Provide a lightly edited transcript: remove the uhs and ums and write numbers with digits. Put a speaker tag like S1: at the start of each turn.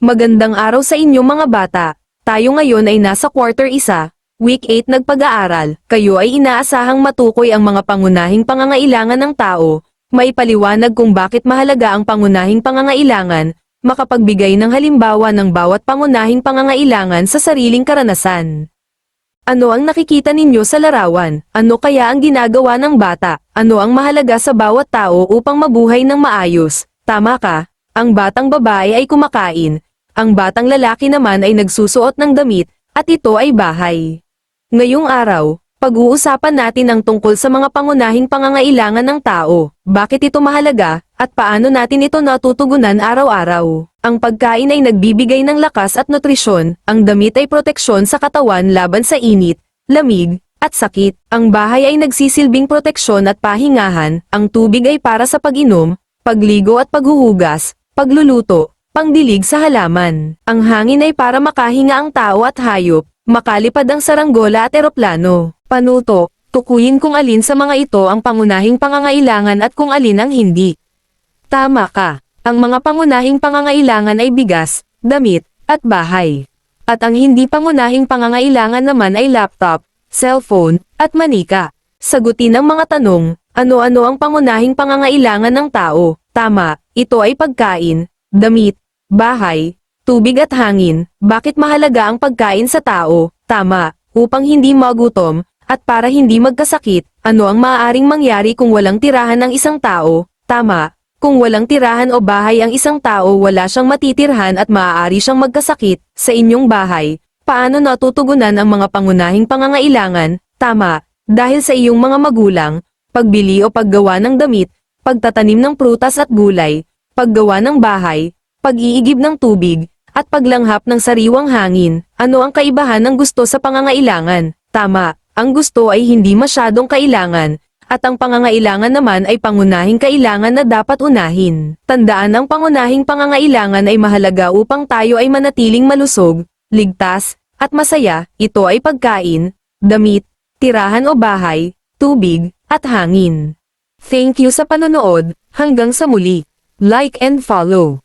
S1: Magandang araw sa inyo mga bata. Tayo ngayon ay nasa quarter 1, week 8 nagpag-aaral. Kayo ay inaasahang matukoy ang mga pangunahing pangangailangan ng tao, maipaliwanag kung bakit mahalaga ang pangunahing pangangailangan, makapagbigay ng halimbawa ng bawat pangunahing pangangailangan sa sariling karanasan. Ano ang nakikita ninyo sa larawan? Ano kaya ang ginagawa ng bata? Ano ang mahalaga sa bawat tao upang mabuhay ng maayos? Tama ka, ang batang babae ay kumakain. Ang batang lalaki naman ay nagsusuot ng damit, at ito ay bahay. Ngayong araw, pag-uusapan natin ang tungkol sa mga pangunahing pangangailangan ng tao, bakit ito mahalaga, at paano natin ito natutugunan araw-araw. Ang pagkain ay nagbibigay ng lakas at nutrisyon, ang damit ay proteksyon sa katawan laban sa init, lamig, at sakit. Ang bahay ay nagsisilbing proteksyon at pahingahan, ang tubig ay para sa pag-inom, pagligo at paghuhugas, pagluluto, pangdilig sa halaman. Ang hangin ay para makahinga ang tao at hayop, makalipad ang saranggola at eroplano. Panuto, tukuyin kung alin sa mga ito ang pangunahing pangangailangan at kung alin ang hindi. Tama ka, ang mga pangunahing pangangailangan ay bigas, damit, at bahay. At ang hindi pangunahing pangangailangan naman ay laptop, cellphone, at manika. Sagutin ang mga tanong, ano-ano ang pangunahing pangangailangan ng tao? Tama, ito ay pagkain, damit, bahay, tubig at hangin. Bakit mahalaga ang pagkain sa tao? Tama, upang hindi magutom, at para hindi magkasakit. Ano ang maaaring mangyari kung walang tirahan ang isang tao? Tama, kung walang tirahan o bahay ang isang tao wala siyang matitirhan at maaari siyang magkasakit. Sa inyong bahay, paano natutugunan ang mga pangunahing pangangailangan? Tama, dahil sa iyong mga magulang, pagbili o paggawa ng damit, pagtatanim ng prutas at gulay, paggawa ng bahay, pag-iigib ng tubig, at paglanghap ng sariwang hangin. Ano ang kaibahan ng gusto sa pangangailangan? Tama, ang gusto ay hindi masyadong kailangan, at ang pangangailangan naman ay pangunahing kailangan na dapat unahin. Tandaan ang pangunahing pangangailangan ay mahalaga upang tayo ay manatiling malusog, ligtas, at masaya. Ito ay pagkain, damit, tirahan o bahay, tubig, at hangin. Thank you sa panonood, hanggang sa muli. Like and follow.